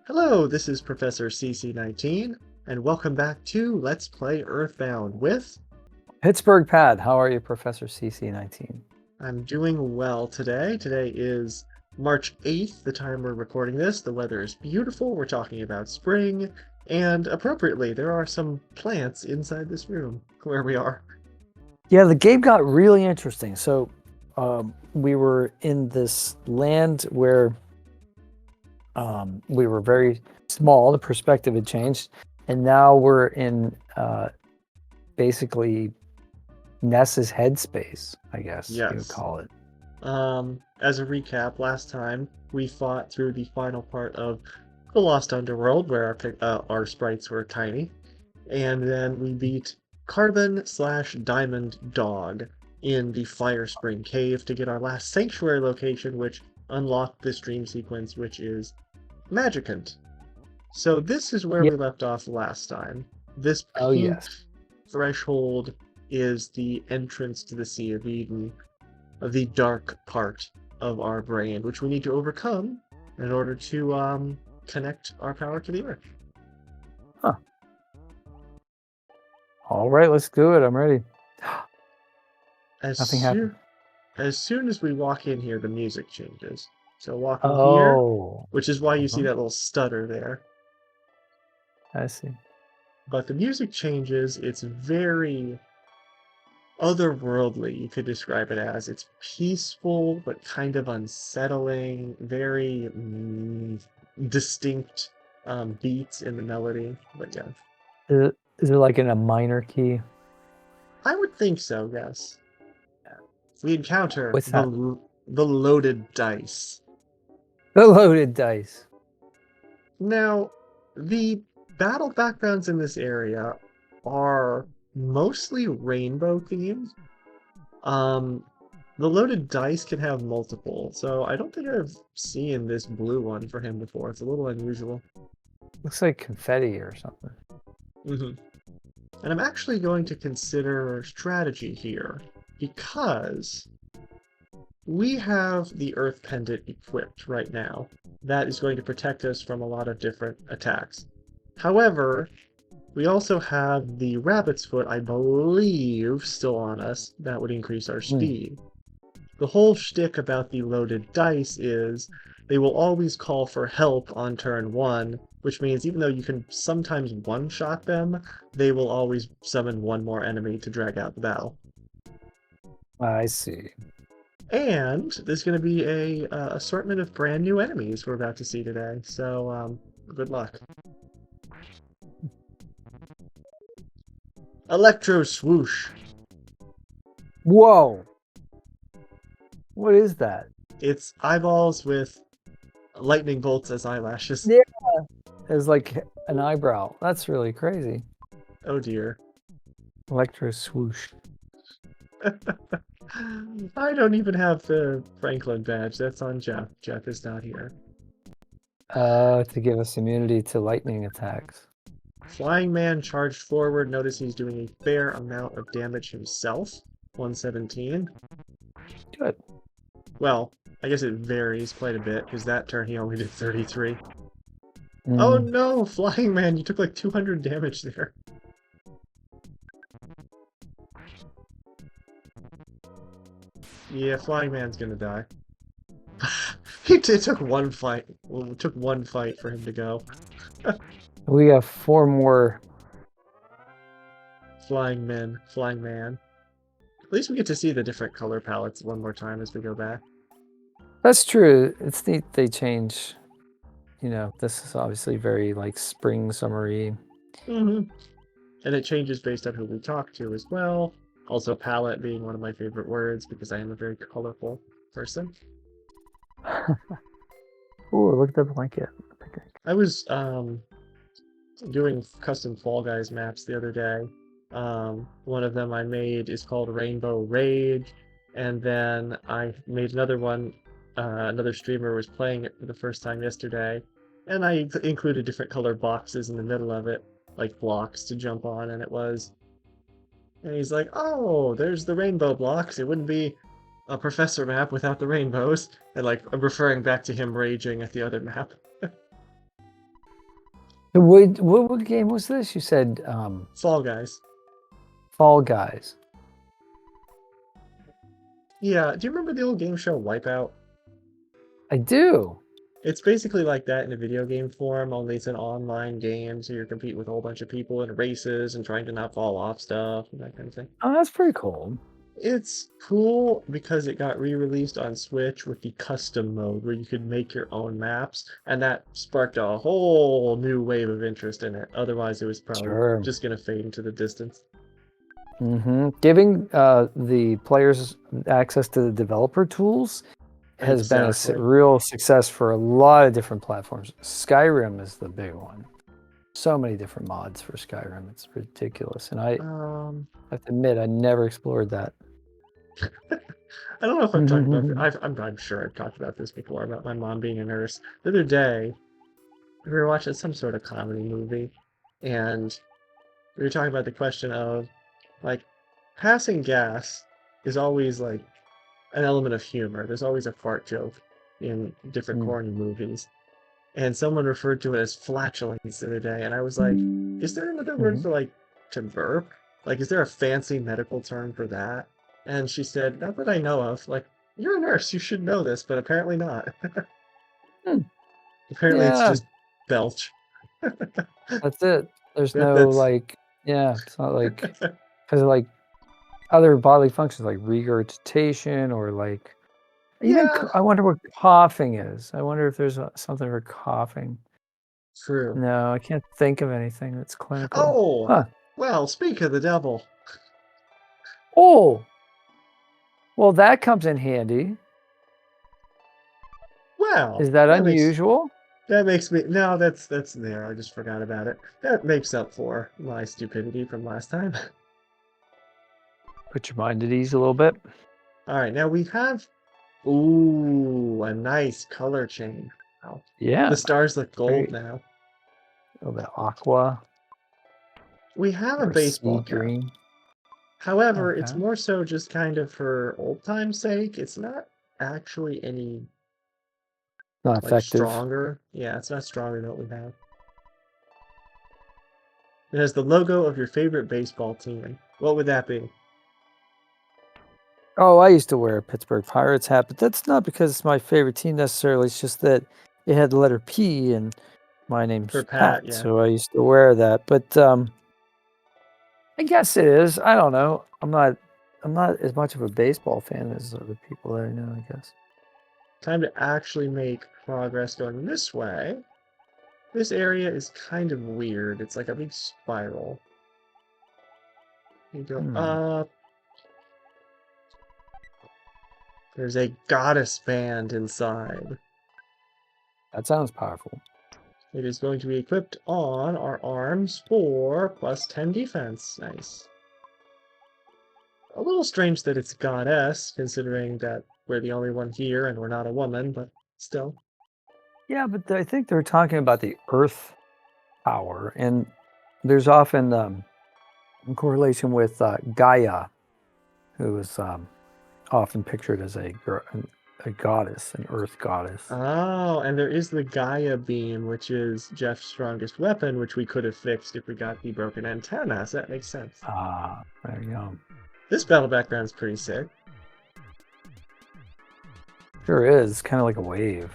Hello, this is Professor CC19, and welcome back to Let's Play Earthbound with... Pittsburgh Pad, how are you, Professor CC19? I'm doing well today. Today is March 8th, the time we're recording this. The weather is beautiful, we're talking about spring, and appropriately, there are some plants inside this room where we are. Yeah, the game got really interesting. So we were in this land where we were very small, the perspective had changed, and now we're in basically Ness's headspace, I guess you would Yes. call it. As a recap, last time we fought through the final part of the Lost Underworld, where our sprites were tiny, and then we beat Carbon/Diamond Dog in the Fire Spring Cave to get our last sanctuary location, which unlocked this dream sequence, which is Magicant. So this is where Yeah. we left off last time. This Oh, pink yes. threshold is the entrance to the Sea of Eden, the dark part of our brain, which we need to overcome in order to connect our power to the earth. Huh. All right, let's do it. I'm ready. Nothing happened. As soon as we walk in here, the music changes. So walking here, Oh. which is why you see Uh-huh. that little stutter there. I see. But the music changes. It's very otherworldly, you could describe it as. It's peaceful, but kind of unsettling, very distinct beats in the melody. But yeah, Is it like in a minor key? I would think so, yes. We encounter What's that? the loaded dice. The loaded dice. Now, the battle backgrounds in this area are mostly rainbow themed. The loaded dice can have multiple, so I don't think I've seen this blue one for him before. It's a little unusual. Looks like confetti or something. hmm And I'm actually going to consider strategy here because we have the Earth Pendant equipped right now. That is going to protect us from a lot of different attacks. However, we also have the Rabbit's Foot, I believe, still on us. That would increase our speed. The whole shtick about the loaded dice is they will always call for help on turn 1, which means even though you can sometimes one-shot them, they will always summon one more enemy to drag out the battle. I see. And there's going to be a assortment of brand new enemies we're about to see today, so good luck. Electro Swoosh. Whoa! What is that? It's eyeballs with lightning bolts as eyelashes. Yeah, it's like an eyebrow. That's really crazy. Oh dear. Electro swoosh. I don't even have the Franklin badge. That's on Jeff. Jeff is not here. To give us immunity to lightning attacks. Flying Man charged forward. Notice he's doing a fair amount of damage himself. 117. Good. Well, I guess it varies quite a bit, because that turn he only did 33. Oh no, Flying Man, you took like 200 damage there. Yeah, Flying Man's gonna die. It took one fight. Well, it took one fight for him to go. We have 4 more. Flying Man. At least we get to see the different color palettes one more time as we go back. That's true. It's neat they change. You know, this is obviously very like spring summery. And it changes based on who we talk to as well. Also, palette being one of my favorite words because I am a very colorful person. Ooh, look at the blanket. I was doing custom Fall Guys maps the other day. One of them I made is called Rainbow Rage, and then I made another one. Another streamer was playing it for the first time yesterday, and I included different color boxes in the middle of it, like blocks to jump on, and and he's like, "Oh, there's the rainbow blocks. It wouldn't be a professor map without the rainbows." And like I'm referring back to him raging at the other map. So what game was this? You said Fall Guys. Fall Guys. Yeah, do you remember the old game show Wipeout? I do. It's basically like that in a video game form, only it's an online game, so you're competing with a whole bunch of people in races and trying to not fall off stuff and that kind of thing. Oh, that's pretty cool. It's cool because it got re-released on Switch with the custom mode where you could make your own maps, and that sparked a whole new wave of interest in it. Otherwise, it was probably Sure. just going to fade into the distance. Giving the players access to the developer tools has been a Exactly. real success for a lot of different platforms. Skyrim is the big one. So many different mods for Skyrim. It's ridiculous. And I have to admit, I never explored that. I don't know if I've talked about this. I'm sure I've talked about this before about my mom being a nurse. The other day, we were watching some sort of comedy movie, and we were talking about the question of like passing gas is always like an element of humor. There's always a fart joke in different corny movies. And someone referred to it as flatulence the other day, and I was like, is there another word for like to burp? Like, is there a fancy medical term for that? And she said, not that I know of. Like, you're a nurse, you should know this, but apparently not. Apparently it's Yeah, just belch. that's it. There's That, no that's like, yeah, it's not like, because like other bodily functions like regurgitation or like even, yeah, I wonder what coughing is. I wonder if there's something for coughing. true. No, I can't think of anything that's clinical. Oh, Huh. well, speak of the devil. Oh, well, that comes in handy. Well, Is that unusual? that makes me no, that's there. I just forgot about it. That makes up for my stupidity from last time. Put your mind at ease a little bit. All right, now we have ooh, a nice color change. Wow. Yeah, The stars look gold very now. a little bit aqua We have a or sea baseball cap. green. However, it's Okay. more so just kind of for old time's sake. It's not actually any Not like effective. stronger. Yeah, it's not stronger than what we have. It has the logo of your favorite baseball team. What would that be? Oh, I used to wear a Pittsburgh Pirates hat, but that's not because it's my favorite team necessarily. It's just that it had the letter P and my For name's Pat, Pat, yeah. so I used to wear that. But I guess it is. I don't know. I'm not as much of a baseball fan as other people that I know, I guess. Time to actually make progress going this way. This area is kind of weird. It's like a big spiral. You go up. There's a goddess band inside. That sounds powerful. It is going to be equipped on our arms for +10 defense. Nice. A little strange that it's goddess, considering that we're the only one here and we're not a woman, but still. Yeah, but I think they're talking about the Earth power, and there's often in correlation with Gaia, who is often pictured as a goddess, an Earth goddess. Oh, and there is the Gaia beam, which is Jeff's strongest weapon, which we could have fixed if we got the broken antenna, so that makes sense. Ah, there you go. This battle background is pretty sick. Sure is. It's kind of like a wave.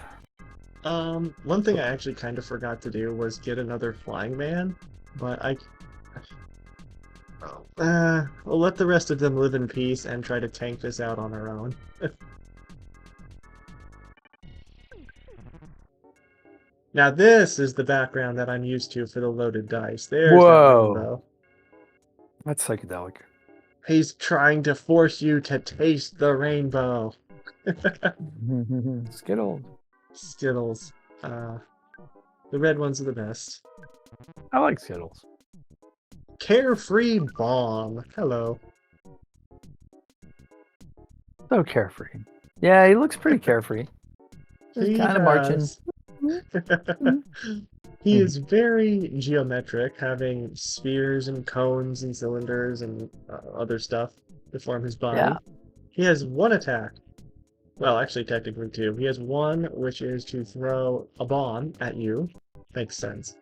One thing I actually kind of forgot to do was get another flying man, but we'll let the rest of them live in peace and try to tank this out on our own. Now this is the background that I'm used to for the loaded dice. There's that Whoa, rainbow. that's psychedelic. He's trying to force you to taste the rainbow. Skittles. Skittles. The red ones are the best. I like Skittles. Carefree Bomb. Hello. So carefree. Yeah, he looks pretty carefree. Just He kind of marching. has. He is very geometric, having spheres and cones and cylinders and other stuff to form his body. Yeah. He has one attack. Well, actually, technically two. He has one, which is to throw a bomb at you. Makes sense.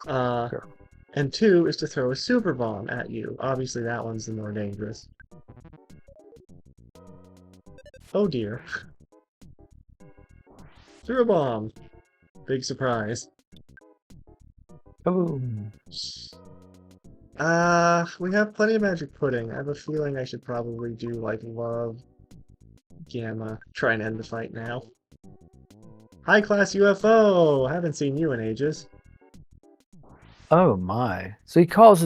Uh, Sure. and 2 is to throw a super bomb at you. Obviously, that one's the more dangerous. Oh dear. Threw a bomb. Big surprise. Kaboom. We have plenty of magic pudding. I have a feeling I should probably do like love, gamma, try and end the fight now. High class UFO! Haven't seen you in ages. Oh my. So he calls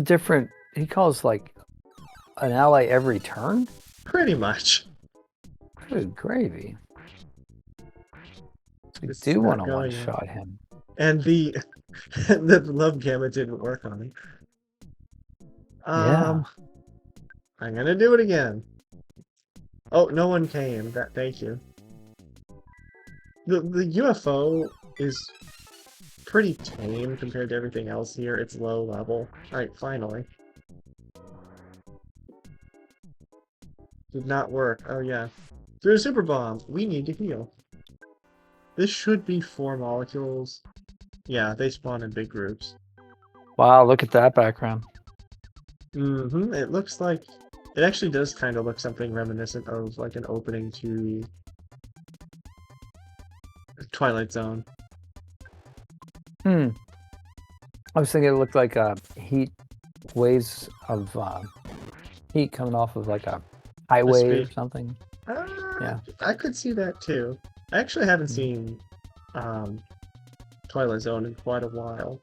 like an ally every turn? Pretty much. Good gravy. I This is do want not to going well. one-shot him. And the the love gamma didn't work on me. Yeah. I'm gonna do it again. Oh, no one came. Thank you. The UFO is pretty tame compared to everything else here. It's low level. Alright, finally. Did not work. Oh yeah. Through a super bomb. We need to heal. This should be 4 molecules. Yeah, they spawn in big groups. Wow, look at that background. It looks like... It actually does kind of look something reminiscent of like an opening to Twilight Zone. I was thinking it looked like heat waves of heat coming off of like a highway or something. Yeah. I could see that too. I actually haven't seen Twilight Zone in quite a while.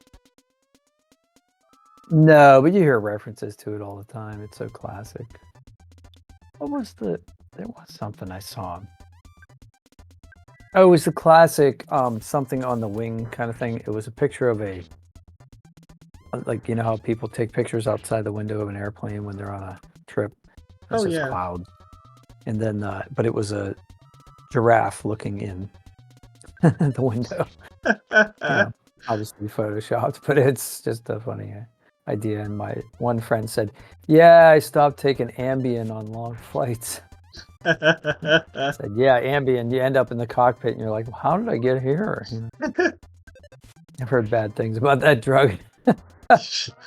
No, but you hear references to it all the time. It's so classic. What was there was something I saw. Oh, it was the classic something on the wing kind of thing. It was a picture of a, like, you know how people take pictures outside the window of an airplane when they're on a trip? It's just clouds. And then, but it was a giraffe looking in the window. Obviously photoshopped, but it's just a funny idea. And my one friend said, yeah, I stopped taking Ambien on long flights. I said, yeah, Ambien, you end up in the cockpit and you're like, well, how did I get here? I've heard bad things about that drug.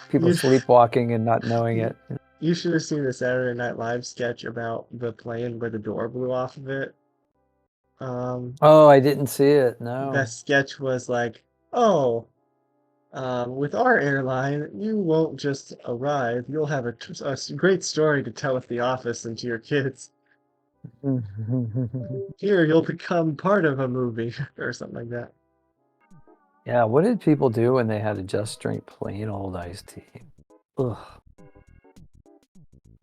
People sleepwalking and not knowing it. You should have seen the Saturday Night Live sketch about the plane where the door blew off of it. Oh, I didn't see it. No. That sketch was like, oh, with our airline, you won't just arrive. You'll have a great story to tell at the office and to your kids. Here, you'll become part of a movie or something like that. Yeah, what did people do when they had to just drink plain old iced tea? Ugh.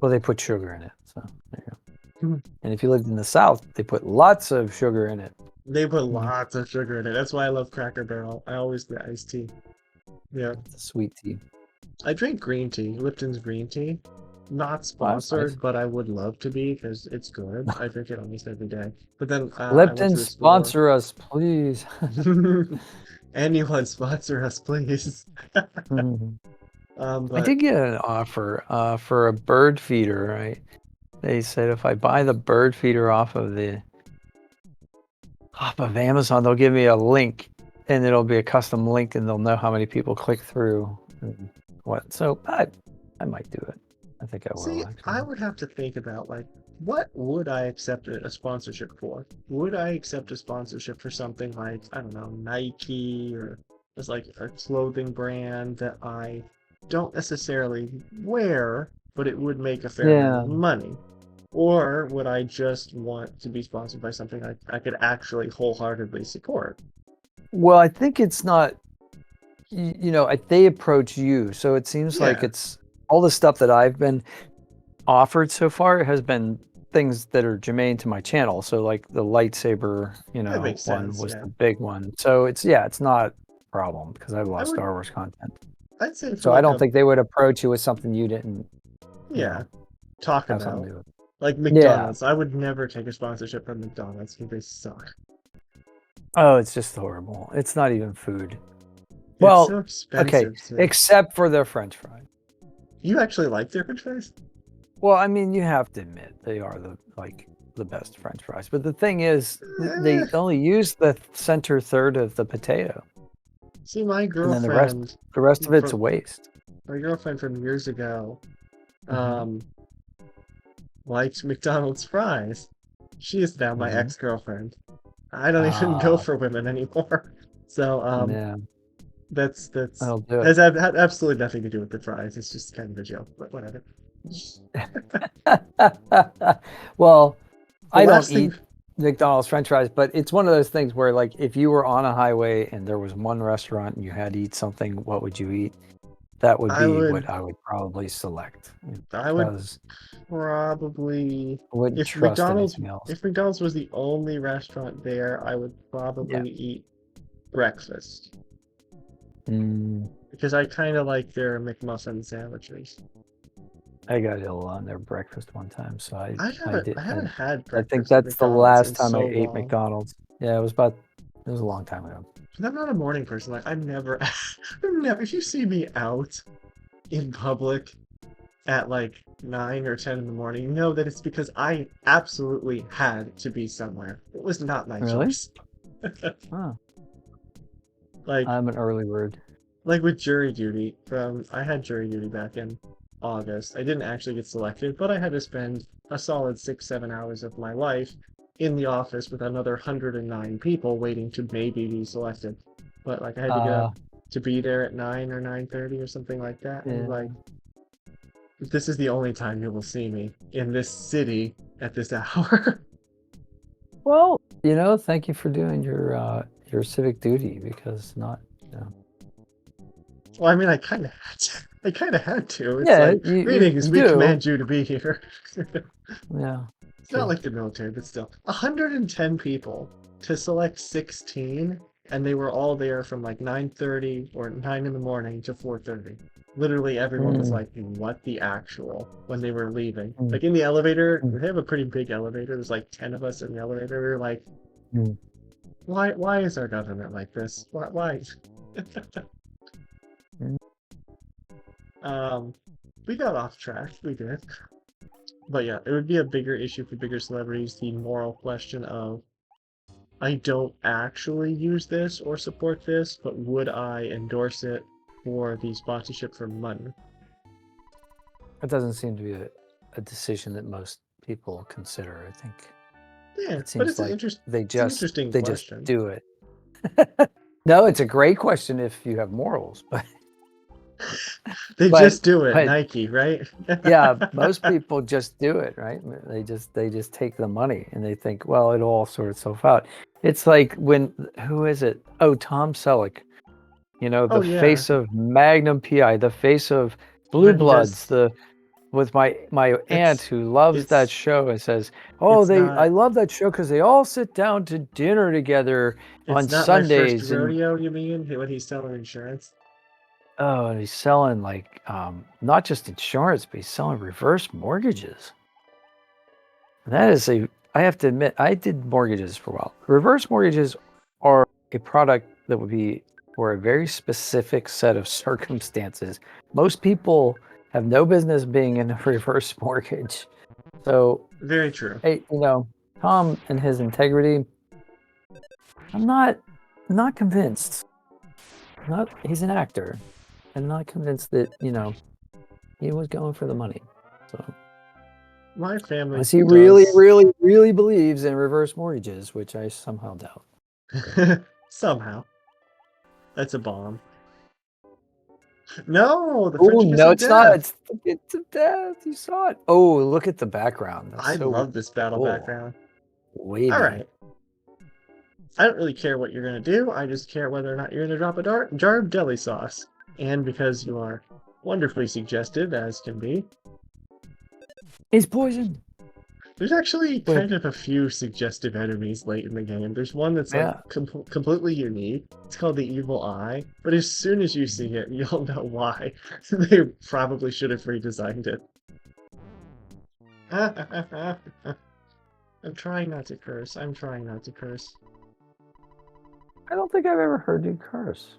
Well, they put sugar in it, so there you go. And if you lived in the South, they put lots of sugar in it. They put lots of sugar in it. That's why I love Cracker Barrel. I always get iced tea. Yeah. The sweet tea. I drink green tea, Lipton's green tea. Not sponsored, but I would love to be because it's good. I drink it almost every day. But then Lipton, sponsor us, please. Anyone sponsor us, please. I did get an offer for a bird feeder, right? They said if I buy the bird feeder off of Amazon, they'll give me a link, and it'll be a custom link, and they'll know how many people click through and what. So I might do it. I think I will. See, actually. I would have to think about like, what would I accept a sponsorship for? Would I accept a sponsorship for something like, I don't know, Nike, or just like a clothing brand that I don't necessarily wear, but it would make a fair amount of money? Or would I just want to be sponsored by something I could actually wholeheartedly support? Well, I think it's not, they approach you. So it seems like it's all the stuff that I've been offered so far has been things that are germane to my channel. So like the lightsaber, one was the big one. So it's not a problem because I have a lot of Star Wars content. I'd say so. I don't think they would approach you with something you didn't. Talk about. Like McDonald's. I would never take a sponsorship from McDonald's because they suck. Oh, it's just horrible. It's not even food. It's so expensive, except for their French fries. You actually like their French fries? Well, I mean, you have to admit they are the best French fries. But the thing is, they only use the center third of the potato. See, my and then girlfriend the rest of it's a from waste. years ago, Hmm. um, liked McDonald's fries. She is now my Hmm. ex-girlfriend. I don't even go Ah, for women anymore. So, yeah, that's that'll do it. has had absolutely nothing to do with the fries. It's just kind of a joke, but whatever. Well, The I don't last thing eat McDonald's French fries, but it's one of those things where, like, if you were on a highway and there was one restaurant and you had to eat something, what would you eat? That would I be would what I would probably select I would because probably I wouldn't if trust anything else. McDonald's was the only restaurant there, I would Yeah. probably eat breakfast Mm, because I kind of like their McMuffin sandwiches. I got ill on their breakfast one time, so I haven't had I think breakfast at that's the McDonald's in last time I so ate long. McDonald's. Yeah, it was a long time ago. And I'm not a morning person. Like I'm never, I'm never. If you see me out in public at like 9 or 10 in the morning, know that it's because I absolutely had to be somewhere. It was not my Really? choice. Oh, Like I'm an early bird. with jury duty. I had jury duty back in August. I didn't actually get selected, but I had to spend a solid 6, 7 hours of my life in the office with another 109 people waiting to maybe be selected. But like I had to get up Uh, to be there at 9 or 9:30 or something like that. And like yeah. this is the only time you will see me in this city at this hour. Well, thank you for doing your civic duty because not, you know. Well, I mean, I kind of had to. I kind of had to. It's Yeah, like, you greetings, we do. command you to be here. Yeah, It's not true. like the military, but still. 110 people to select 16, and they were all there from like 9:30 or 9 in the morning to 4:30. Literally everyone was Mm, like, what the actual, when they were leaving. mm, Like in the elevator, mm, they have a pretty big elevator. There's like 10 of us in the elevator. We were like, mm. why is our government like this? Why? Mm. Um, we got off track. We did. But yeah, it would be a bigger issue for bigger celebrities, the moral question of I don't actually use this or support this, but would I endorse it for the sponsorship for money? That doesn't seem to be a decision that most people consider. I think Yeah, it but seems like they it's an just interesting they just question. do it. No, it's a great question if you have morals, but They but just do it, but Nike, right? yeah, most people just do it, right? They just take the money and they think, well, it'll all sort itself out. It's like when who is it? Oh, Tom Selleck. Oh The yeah, face of Magnum PI, the face of Blue when he Bloods, does the with my aunt it's who loves that it's show and says, "Oh, it's I not love that show because they all sit down to dinner together on it's not my first Sundays." And rodeo, you mean, when he's selling insurance? oh, and he's selling like not just insurance, but he's selling reverse mortgages. And that is I have to admit, I did mortgages for a while. Reverse mortgages are a product that would be for a very specific set of circumstances. Most people have no business being in a reverse mortgage. So, Very true. hey, Tom and his integrity, I'm not convinced. Not he's an actor. I'm not convinced that, he was going for the money. So, My family unless he really, does really, really believes in reverse mortgages, which I somehow doubt. somehow. That's a bomb. No, the Oh, friendship is no, of it's not. death. It's It's of Death. You saw it. Oh, look at the background. That's I so love this battle cool. background. All Wavy. right. I don't really care what you're going to do. I just care whether or not you're going to drop a jar of deli sauce. And because you are wonderfully suggestive, as can be, He's poisoned. there's actually Wait, kind of a few suggestive enemies late in the game. There's one that's like yeah. completely unique. It's called the Evil Eye. But as soon as you see it, you'll know why. They probably should have redesigned it. I'm trying not to curse. I'm trying not to curse. I don't think I've ever heard you curse.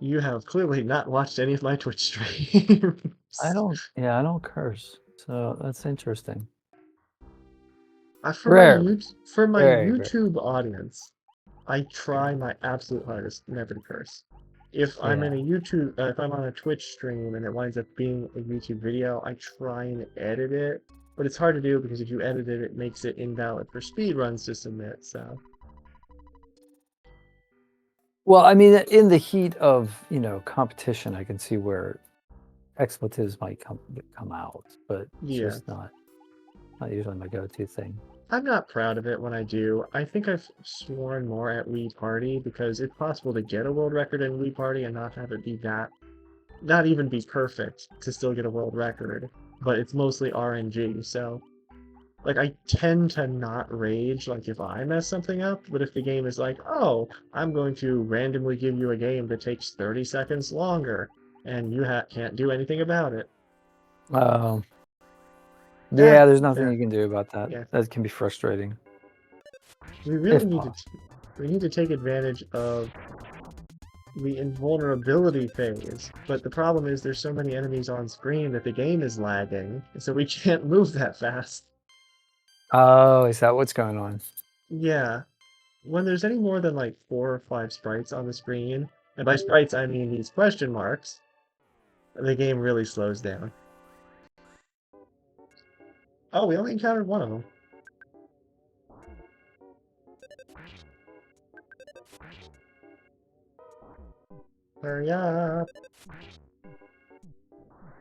You have clearly not watched any of my Twitch streams. Yeah, I don't curse. So that's interesting. For Rarely. my Very, very. YouTube audience, I try my absolute hardest never to curse. If I'm in Yeah. a YouTube, if I'm on a Twitch stream and it winds up being a YouTube video, I try and edit it, but it's hard to do because if you edit it, it makes it invalid for speedruns to submit. So Well, I mean, in the heat of competition, I can see where expletives might come out, but it's yeah, just not usually my go-to thing. I'm not proud of it when I do. I think I've sworn more at Wii Party because it's possible to get a world record in Wii Party and not have it be that, not even be perfect to still get a world record, but it's mostly RNG. So like I tend to not rage like if I mess something up, but if the game is like, oh, I'm going to randomly give you a game that takes 30 seconds longer and you can't do anything about it. Um, Yeah, yeah, there's nothing fair. you can do about that. Yeah. That can be frustrating, We really if need to possible. we need to take advantage of the invulnerability phase. But the problem is there's so many enemies on screen that the game is lagging, so we can't move that fast. Oh, is that what's going on? Yeah. When there's any more than like 4 or 5 sprites on the screen, and by sprites I mean these question marks, the game really slows down. Oh, we only encountered one of them. Hurry up.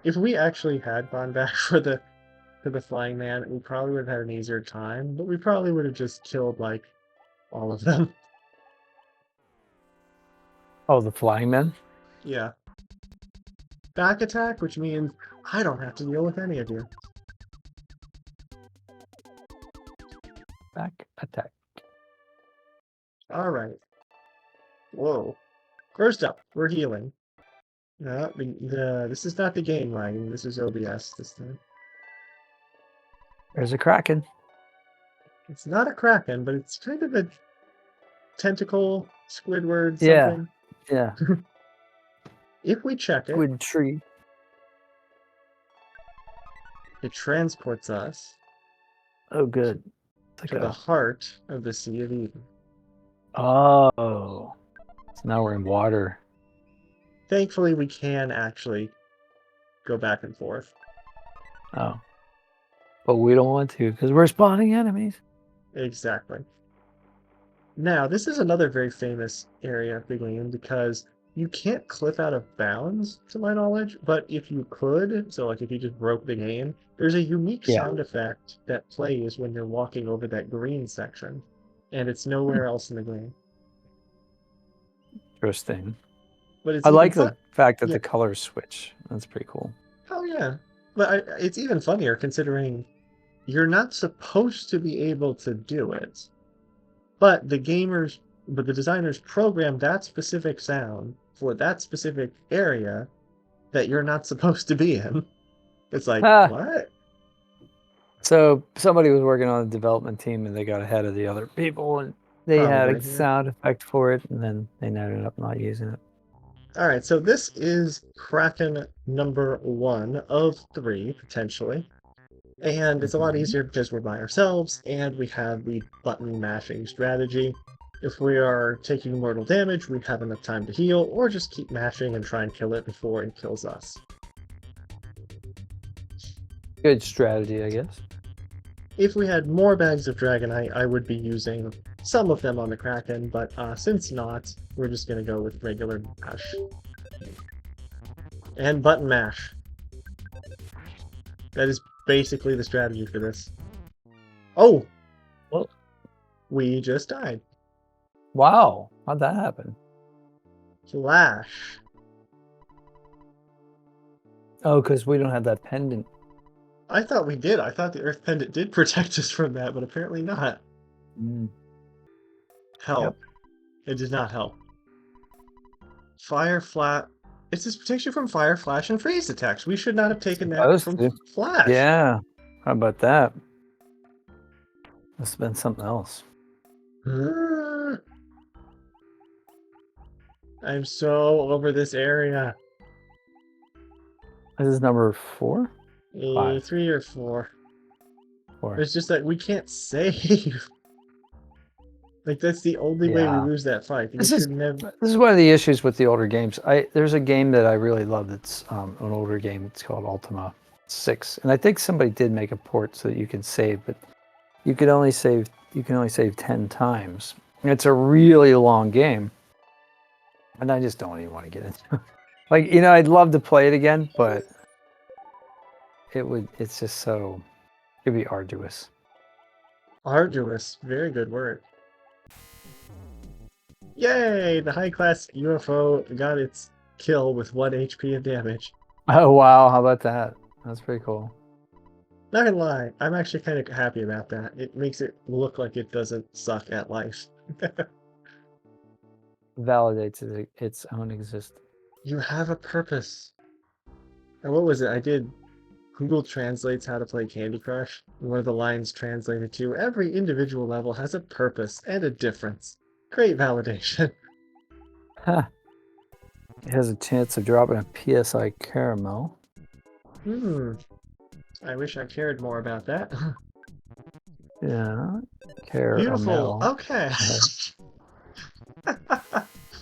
If we actually had gone back for the flying man, we probably would have had an easier time, but we probably would have just killed like all of them. Oh, the flying men? Yeah. Back attack, which means I don't have to deal with any of you. Back attack. Alright. Whoa. First up, we're healing. No, this is not the game lagging, this is OBS this time. There's a kraken. It's not a kraken, but it's kind of a tentacle, Squidward, Yeah, something. yeah. If we check it, Squid tree. It transports us Oh, good. It's like to the heart of the Sea of Eden. Oh, so now we're in water. Thankfully, we can actually go back and forth. Oh, but we don't want to because we're spawning enemies. Exactly. Now, this is another very famous area of the game because you can't clip out of bounds, to my knowledge, but if you could, so like if you just broke the game, there's a unique Yeah. sound effect that plays when you're walking over that green section, and it's Hmm. nowhere else in the game. Interesting. But it's I even like fun. the fact that Yeah. the colors switch. That's pretty cool. Oh yeah. But it's even funnier considering you're not supposed to be able to do it. But the designers programmed that specific sound for that specific area that you're not supposed to be in. It's like, Ah, what? so somebody was working on the development team and they got ahead of the other people and they had Probably. a Yeah. sound effect for it and then they ended up not using it. All right, so this is Kraken number 1 of 3, potentially. And it's a lot easier because we're by ourselves and we have the button mashing strategy. If we are taking mortal damage, we have enough time to heal, or just keep mashing and try and kill it before it kills us. Good strategy, I guess. If we had more bags of Dragonite, I would be using some of them on the Kraken, but since not, we're just going to go with regular mash. And button mash. That is basically the strategy for this. Oh! Well, We just died. wow, how'd that happen? Flash. Oh, because we don't have that pendant. I thought we did. I thought the Earth Pendant did protect us from that, but apparently not. Mm. Help. It does not help. Fire, flat. It's this protection from fire, flash, and freeze attacks. We should not have taken that Supposed from to. Flash. Yeah. How about that? Must have been something else. I'm so over this area. This is number 4? 5. 3 or 4. 4. It's just that we can't save. Like that's the only way we Yeah. lose that fight. You This should is never. this is one of the issues with the older games. There's a game that I really love that's an older game. It's called Ultima 6, and I think somebody did make a port so that you can save, but you can only save 10 times. And it's a really long game, and I just don't even want to get into it. Like, I'd love to play it again, but it's just it'd be arduous. Arduous. Very good word. Yay! The high-class UFO got its kill with 1 HP of damage. Oh wow, how about that? That's pretty cool. Not gonna lie, I'm actually kind of happy about that. It makes it look like it doesn't suck at life. Validates its own existence. You have a purpose. And what was it? I did Google translates how to play Candy Crush. And one of the lines translated to every individual level has a purpose and a difference. Great validation. Huh. It has a chance of dropping a PSI caramel. I wish I cared more about that. Yeah. Caramel. Beautiful. Okay.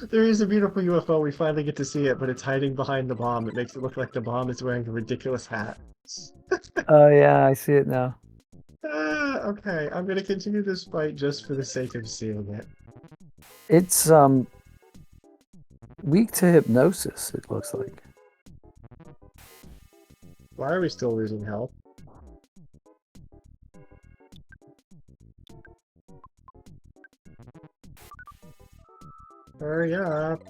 There is a beautiful UFO. We finally get to see it, but it's hiding behind the bomb. It makes it look like the bomb is wearing a ridiculous hat. Oh yeah, I see it now. Okay, I'm gonna continue this fight just for the sake of seeing it. It's weak to hypnosis, it looks like. Why are we still losing health? Hurry up.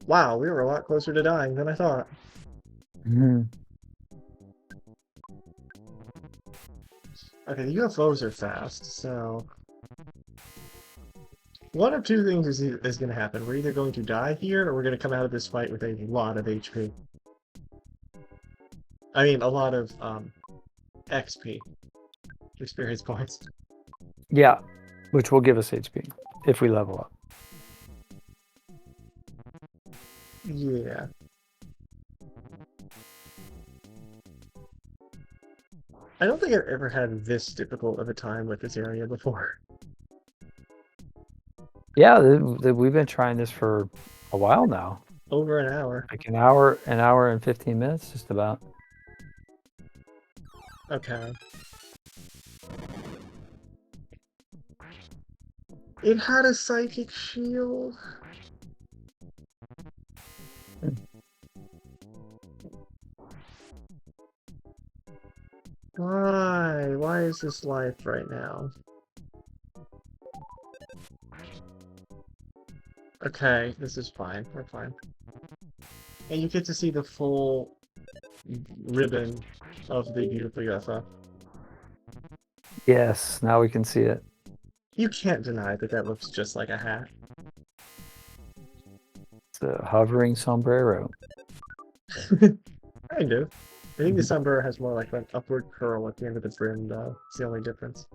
Wow, we were a lot closer to dying than I thought. Mm-hmm. Okay, the UFOs are fast, so... One of two things is going to happen. We're either going to die here, or we're going to come out of this fight with a lot of HP. I mean, a lot of, XP. Experience points. Yeah, which will give us HP if we level up. Yeah. I don't think I've ever had this difficult of a time with this area before. Yeah, we've been trying this for a while now. Over an hour. Like an hour and 15 minutes, just about. Okay. It had a psychic shield. Why? Why is this life right now? Okay, this is fine. We're fine. And you get to see the full ribbon of the beautiful UFO. Yes, now we can see it. You can't deny that that looks just like a hat. It's a hovering sombrero. I do. I think the sombrero has more like an upward curl at the end of the brim, though. It's the only difference.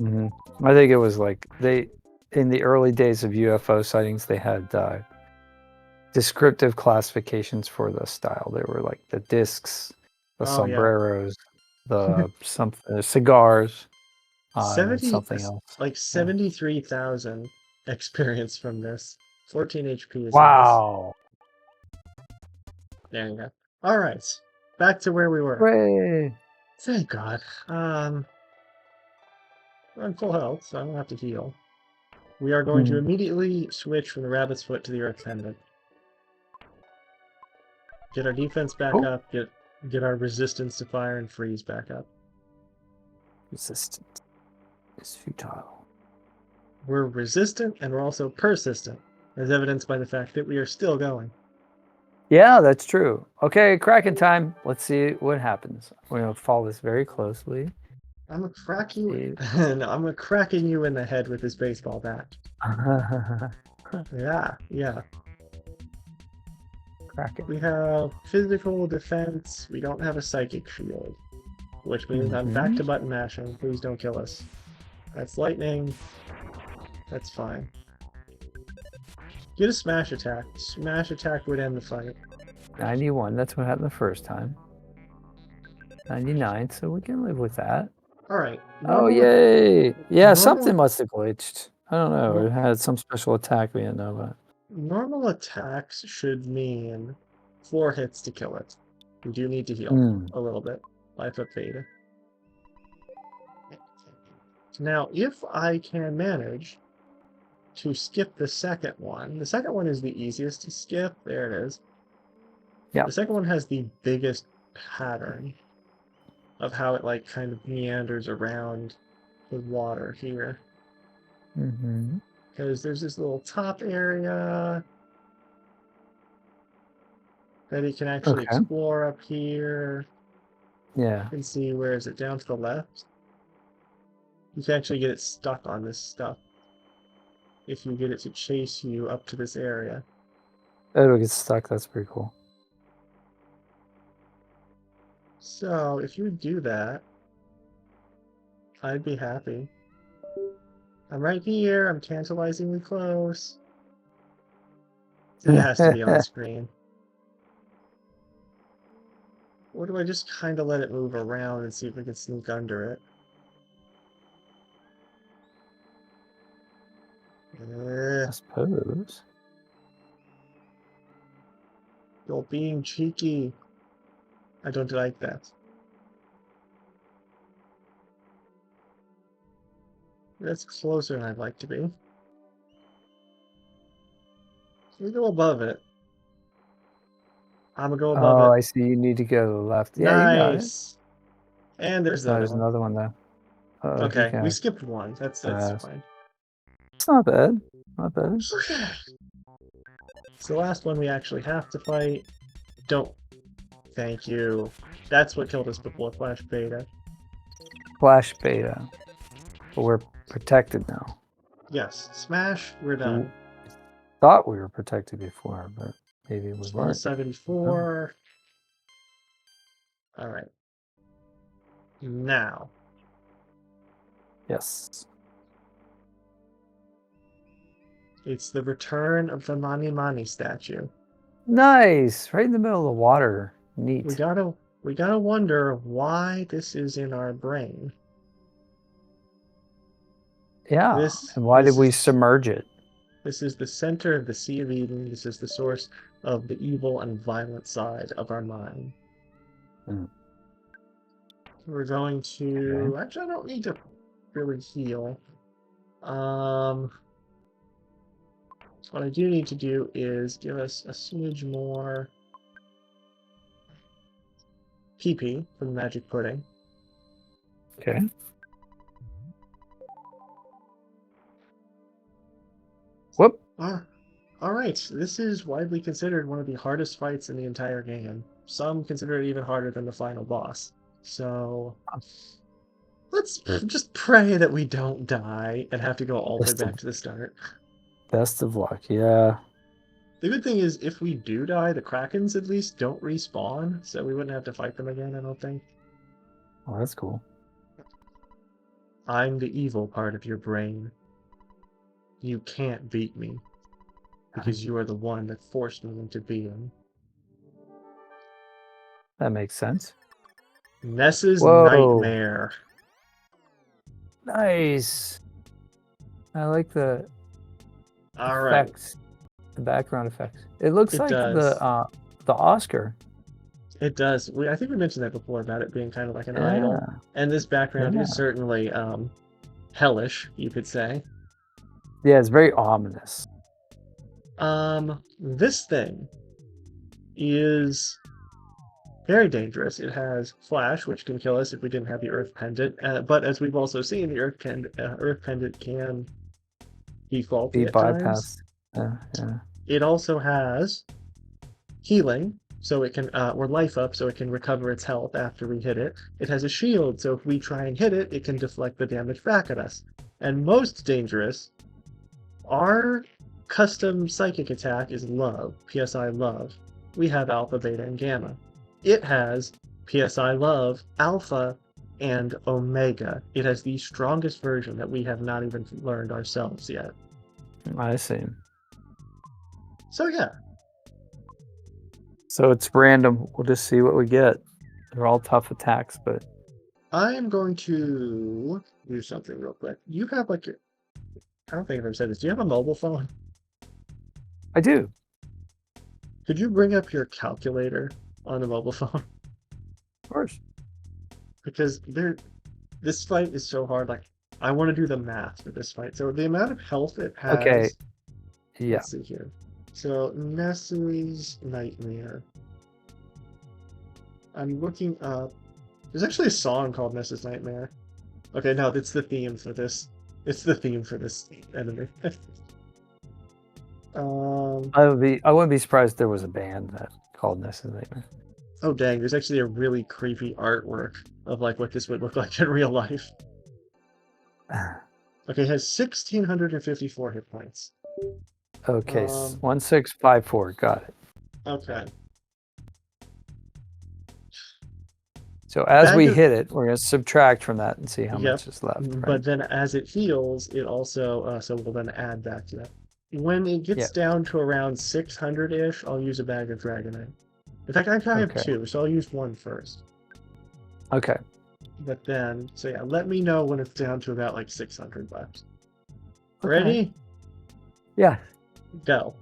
Mm-hmm. I think it was like in the early days of UFO sightings, they had descriptive classifications for the style. They were like the discs, the sombreros, the cigars, and something else. Like 73,000 experience from this. 14 HP is wow. nice. There you go. All right, back to where we were. Hooray. Thank God. I'm full health, so I don't have to heal. We are going to immediately switch from the rabbit's foot to the earth pendant. Get our defense back up, get our resistance to fire and freeze back up. Resistant is futile. We're resistant and we're also persistent, as evidenced by the fact that we are still going. Yeah, that's true. Okay, Kraken time. Let's see what happens. We're going to follow this very closely. I'm gonna crack you. No, I'm gonna cracking you in the head with this baseball bat. Yeah. Kraken. We have physical defense. We don't have a psychic shield, which means I'm back to button mashing. Please don't kill us. That's lightning. That's fine. Get a smash attack. Smash attack would end the fight. 91. That's what happened the first time. 99. So we can live with that. All right. Oh, yay! Yeah, Normal something must have glitched. I don't know. nor- It had some special attack we didn't know about. normal attacks should mean 4 hits to kill it. We do need to heal Hmm. a little bit. Life up beta. Now, if I can manage to skip the second one is the easiest to skip. There it is. Yeah. The second one has the biggest pattern of how it like kind of meanders around the water here. Mm-hmm. Because there's this little top area that you can actually Okay. explore up here. Yeah. You can see, where is it, down to the left? You can actually get it stuck on this stuff if you get it to chase you up to this area. It'll get stuck. That's pretty cool. So if you do that, I'd be happy. I'm right here. I'm tantalizingly close. See, it has to be on screen. Or do I just kind of let it move around and see if we can sneak under it? I suppose. You're being cheeky. I don't like that. That's closer than I'd like to be. We go above it. I'm gonna go above Oh, it. I see. You need to go left. Yeah, you got it. Nice. And there's the Oh, other there's one. another one there. Oh, he Okay, we got skipped one. That's fast. fine. It's not bad. Not bad. Okay. It's the last one we actually have to fight. Don't. Thank you. That's what killed us before Flash Beta. Flash beta. But we're protected now. Yes. Smash. We're done. Thought we were protected before, but maybe we Level weren't. 74. All right. Now. Yes. It's the return of the Mani Mani statue. Nice. Right in the middle of the water. Neat. We gotta wonder why this is in our brain. Yeah. And why did we is submerge it? This is the center of the Sea of Eden. This is the source of the evil and violent side of our mind. Mm. We're going to... Okay. Actually, I don't need to really heal. What I do need to do is give us a smidge more PP from the Magic Pudding. Okay. Whoop. All right, this is widely considered one of the hardest fights in the entire game. Some consider it even harder than the final boss. So let's just pray that we don't die and have to go all the way back to the start. Best of luck. Yeah. The good thing is, if we do die, the Krakens at least don't respawn, so we wouldn't have to fight them again, I don't think. Oh, that's cool. I'm the evil part of your brain. You can't beat me, because you are the one that forced me into being. That makes sense. Ness's Whoa. Nightmare. Nice. I like the All right. effects, the background effects. It looks It like does. the Oscar. It does. I think we mentioned that before about it being kind of like an Yeah. idol. And this background Yeah. is certainly hellish, you could say. Yeah, it's very ominous. This thing is very dangerous. It has flash, which can kill us if we didn't have the Earth Pendant. But as we've also seen, the Earth Pendant can be faulty Be at times. bypassed. Yeah. It also has healing, so it can, or life up, so it can recover its health after we hit it. It has a shield, so if we try and hit it, it can deflect the damage back at us. And most dangerous, our custom psychic attack is love, PSI love. We have alpha, beta, and gamma. It has PSI love, alpha, and omega. It has the strongest version that we have not even learned ourselves yet. I see. So yeah. So it's random. We'll just see what we get. They're all tough attacks, but I am going to do something real quick. You have like I don't think I've ever said this. Do you have a mobile phone? I do. Could you bring up your calculator on the mobile phone? Of course. Because this fight is so hard. Like, I want to do the math for this fight. So the amount of health it Okay. has. Yeah. Let's see here. So Ness's Nightmare. I'm looking up. There's actually a song called Ness's Nightmare. Okay, no, it's the theme for this. It's the theme for this enemy. I wouldn't be surprised if there was a band that called Ness Nightmare. Oh dang, there's actually a really creepy artwork of like what this would look like in real life. Okay, it has 1,654 hit points. Okay, 1654. Got it. Okay. So as we hit it, we're going to subtract from that and see how much is left. Right? But then as it heals, it also, so we'll then add back to that. When it gets down to around 600-ish, I'll use a bag of Dragonite. In fact, I have two, so I'll use one first. Okay. But then, so yeah, let me know when it's down to about like 600 left. Ready? Yeah. Go.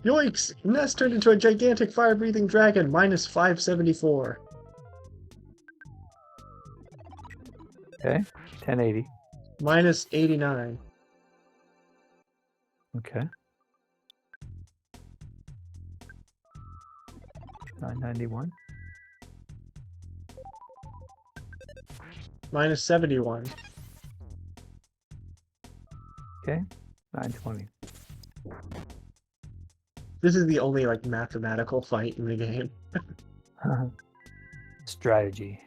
Yoinks! Ness turned into a gigantic fire-breathing dragon, minus 574. Okay, 1080. Minus 89. Okay. 991. Minus 71. Okay, 920. This is the only like mathematical fight in the game. Strategy.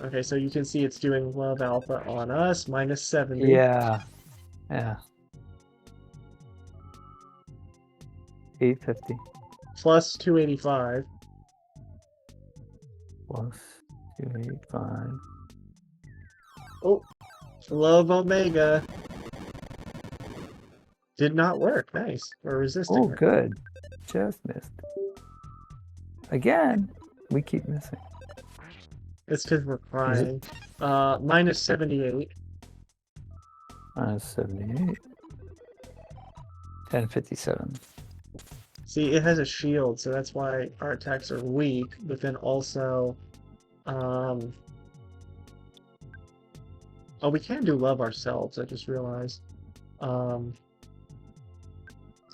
Okay, so you can see it's doing Love Alpha on us, minus 70. Yeah. 850. Plus 285. Plus 285. Oh, Love Omega. Did not work. Nice. We're resisting. Oh, good. Just missed. Again, we keep missing. It's because we're crying. Minus 78. Minus 78. 1057. See, it has a shield, so that's why our attacks are weak, but then also, oh, we can do love ourselves, I just realized.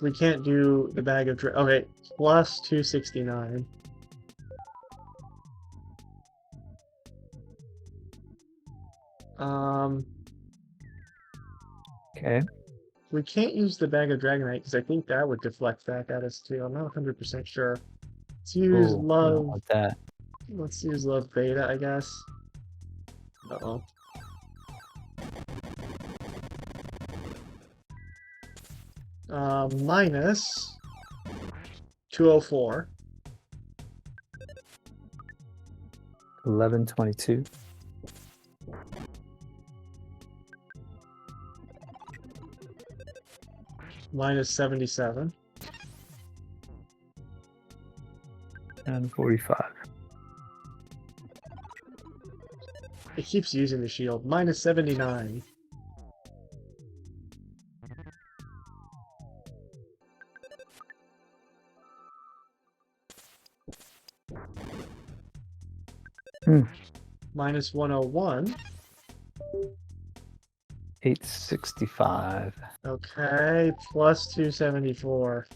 We can't do the bag of okay, plus 269. Okay. We can't use the bag of Dragonite because I think that would deflect back at us too. I'm not 100% sure. Let's use love. Like that. Let's use love beta, I guess. Uh-oh. Minus 204. 1122. Minus 77. And 45. It keeps using the shield. Minus 79. Minus 101. 865. Okay, plus 274.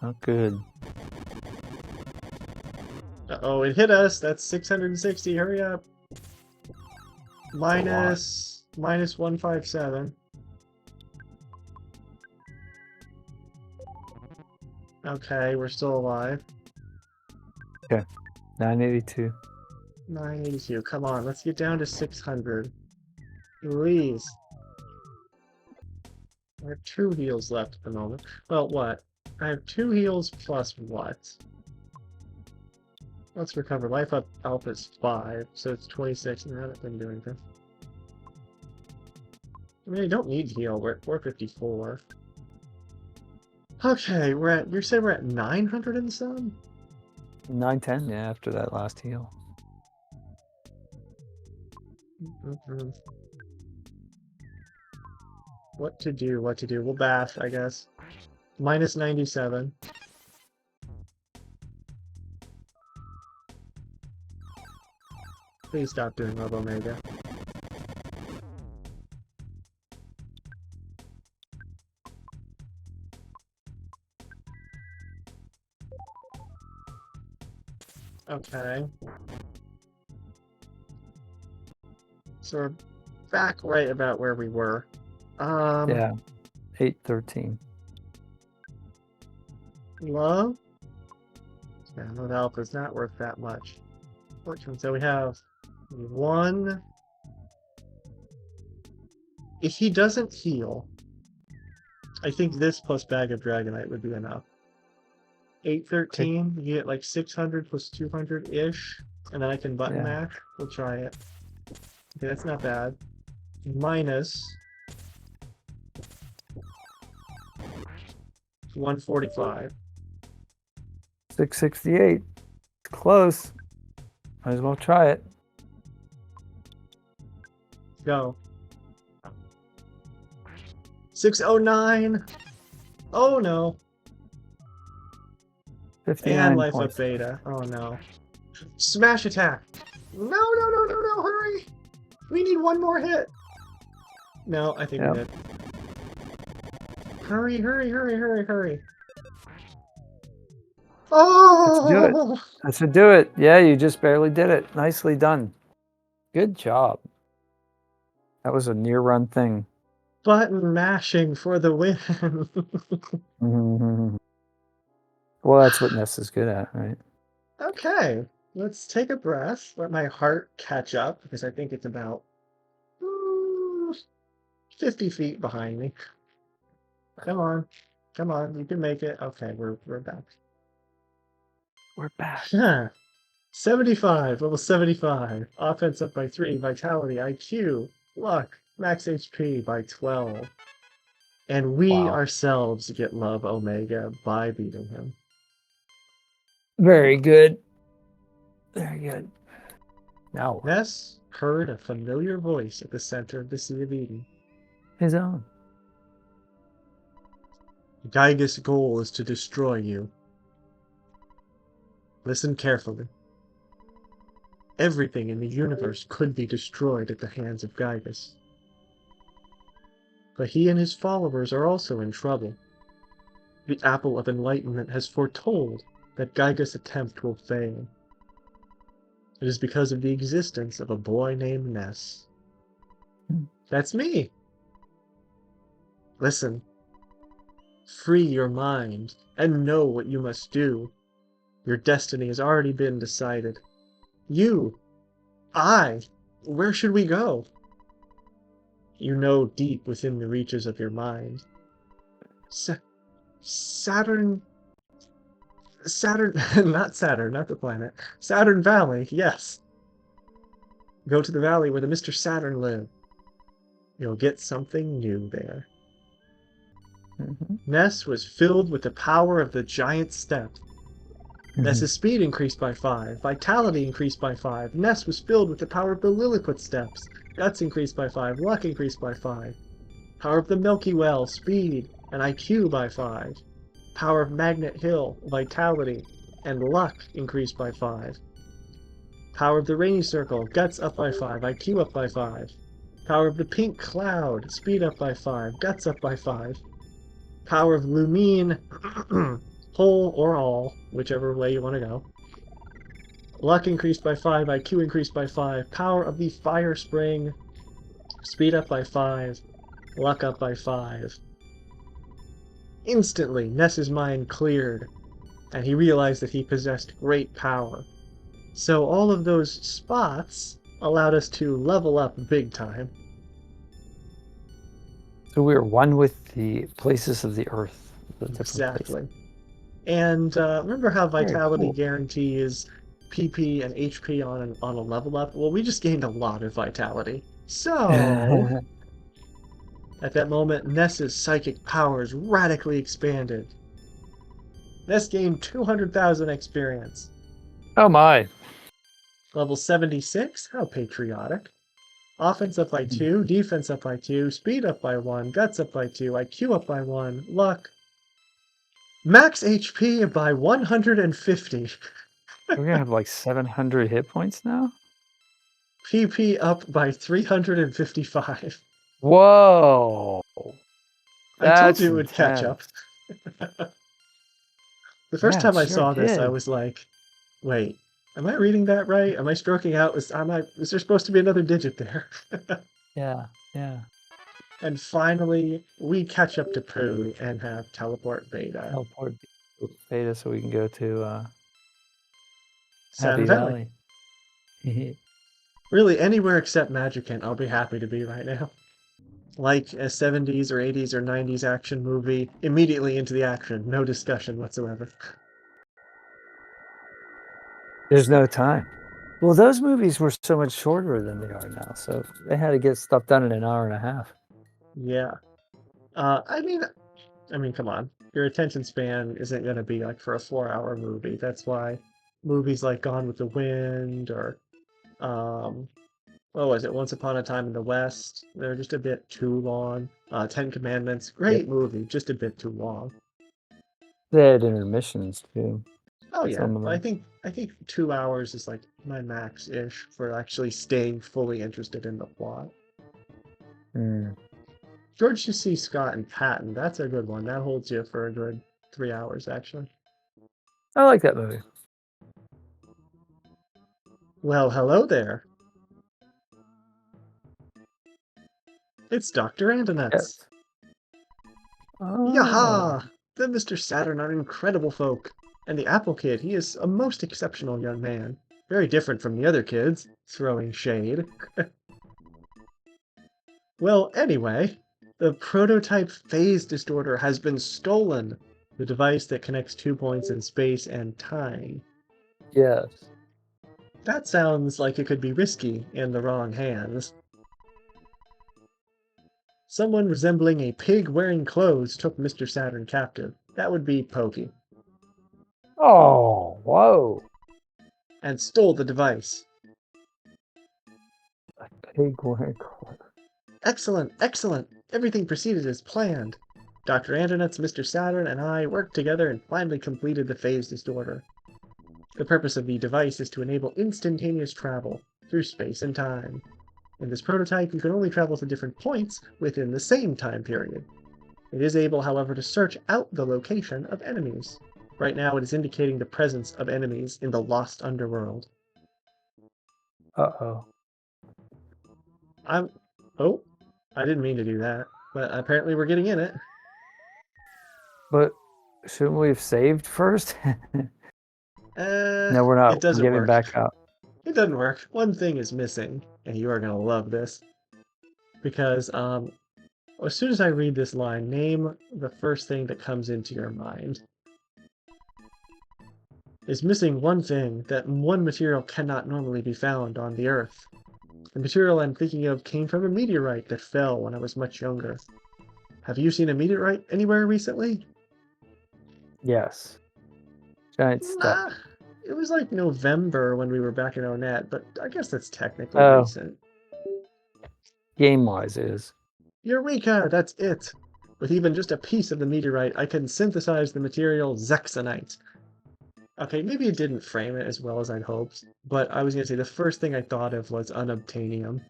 Not good. Uh-oh, it hit us. That's 660. Hurry up. Minus 157. Okay, we're still alive. Okay. 982. 982. Come on, let's get down to 600. Please. I have 2 heals left at the moment. Well, what? I have 2 heals plus what? Let's recover. Life up alpha is 5, so it's 26, and I haven't been doing this. I mean, I don't need heal. We're at 454. Okay, you said we're at 900 and some? 910, yeah, after that last heal. Mhm. What to do, what to do. We'll bath, I guess. Minus 97. Please stop doing Love Omega. Okay. So we're back right about where we were. Yeah, 813. Love? Yeah, Love Alpha is not worth that much. So we have one. If he doesn't heal, I think this plus Bag of Dragonite would be enough. 813, you get like 600 plus 200-ish, and then I can button mash. We'll try it. Okay, that's not bad. Minus 145. 668. It's close. Might as well try it. Go. 609. Oh no. 59 And Life points. Up Beta. Oh no. Smash attack. No, no, no, no, no, hurry. We need one more hit. No, I think we did. Hurry, hurry, hurry, hurry, hurry. Oh! Let's do it. Let's do it. Yeah, you just barely did it. Nicely done. Good job. That was a near run thing. Button mashing for the win. Well, that's what Ness is good at, right? Okay, let's take a breath. Let my heart catch up, because I think it's about 50 feet behind me. Come on. Come on, you can make it. Okay, we're back. We're back. 75, level 75. Offense up by 3, vitality, IQ, luck, max HP by 12. And we ourselves get Love Omega by beating him. Very good. Very good. Now Ness heard a familiar voice at the center of the Sea of Eden. His own. Gyga's goal is to destroy you. Listen carefully. Everything in the universe could be destroyed at the hands of Gygas. But he and his followers are also in trouble. The Apple of Enlightenment has foretold that Gygas' attempt will fail. It is because of the existence of a boy named Ness. That's me! Listen. Free your mind, and know what you must do. Your destiny has already been decided. You! Where should we go? You know deep within the reaches of your mind. Saturn, not Saturn, not the planet. Saturn Valley, yes. Go to the valley where the Mr. Saturn live. You'll get something new there. Ness was filled with the power of the giant step. Ness's speed increased by 5, vitality increased by 5. Ness was filled with the power of the Lilliput steps. Guts increased by 5, luck increased by 5. Power of the Milky Well, speed, and IQ by 5. Power of Magnet Hill, vitality, and luck increased by 5. Power of the Rainy Circle, guts up by 5, IQ up by 5. Power of the Pink Cloud, speed up by 5, guts up by 5. Power of Lumine, whole or all, whichever way you want to go. Luck increased by 5, IQ increased by 5. Power of the Fire Spring, speed up by 5, luck up by 5. Instantly, Ness's mind cleared, and he realized that he possessed great power. So all of those spots allowed us to level up big time. So we are one with the places of the earth. Exactly. And remember how vitality guarantees PP and HP on a level up? Well, we just gained a lot of vitality. So, at that moment, Ness's psychic powers radically expanded. Ness gained 200,000 experience. Oh my. Level 76? How patriotic. Offense up by 2, defense up by 2, speed up by 1, guts up by 2, IQ up by 1, luck. Max HP by 150. We're gonna have like 700 hit points now? PP up by 355. Whoa. I told That's you it would catch up. intense. The first Yeah, time it I sure saw this, I did. was like, wait, am I reading that right? Am I stroking out? Is there supposed to be another digit there? Yeah, yeah. And finally, we catch up to Pooh and have teleport beta. Teleport beta so we can go to Happy Saturn Valley. Valley. Really, anywhere except Magicant, I'll be happy to be right now. Like a 70s or 80s or 90s action movie, immediately into the action, no discussion whatsoever. There's no time. Well, those movies were so much shorter than they are now, so they had to get stuff done in an hour and a half. Yeah. I mean, come on. Your attention span isn't going to be like for a 4-hour movie. That's why movies like Gone with the Wind or, what was it, Once Upon a Time in the West, they're just a bit too long. Ten Commandments, Yep. great movie, just a bit too long. They had intermissions too. Oh yeah, Some of I them. think 2 hours is like my max-ish for actually staying fully interested in the plot. Mm. George C. Scott and Patton, that's a good one. That holds you for a good 3 hours, actually. I like that movie. Well, hello there. It's Dr. Andonets. Yes. Oh. Yaha! The Mr. Saturn are incredible folk. And the Apple Kid, he is a most exceptional young man. Very different from the other kids, throwing shade. Well, anyway, the prototype phase distorter has been stolen. The device that connects 2 points in space and time. Yes. That sounds like it could be risky in the wrong hands. Someone resembling a pig wearing clothes took Mr. Saturn captive. That would be Pokey. Oh, whoa. And stole the device. Pig wearing clothes. Excellent, excellent. Everything proceeded as planned. Dr. Andonets, Mr. Saturn, and I worked together and finally completed the phase distorter. The purpose of the device is to enable instantaneous travel through space and time. In this prototype, you can only travel to different points within the same time period. It is able, however, to search out the location of enemies. Right now, it is indicating the presence of enemies in the Lost Underworld. Uh-oh. Oh, I didn't mean to do that, but apparently we're getting in it. But shouldn't we have saved first? No, we're not. It doesn't We're giving work. back out. It doesn't work. One thing is missing, and you are going to love this. Because as soon as I read this line, name the first thing that comes into your mind. Is missing one thing, that one material cannot normally be found on the Earth. The material I'm thinking of came from a meteorite that fell when I was much younger. Have you seen a meteorite anywhere recently? Yes. Giant step. Nah, it was like November when we were back in Onet, but I guess that's technically Oh. recent. Game-wise is. Eureka! That's it! With even just a piece of the meteorite, I can synthesize the material Zexonite. Okay, maybe it didn't frame it as well as I'd hoped, but I was going to say the first thing I thought of was unobtainium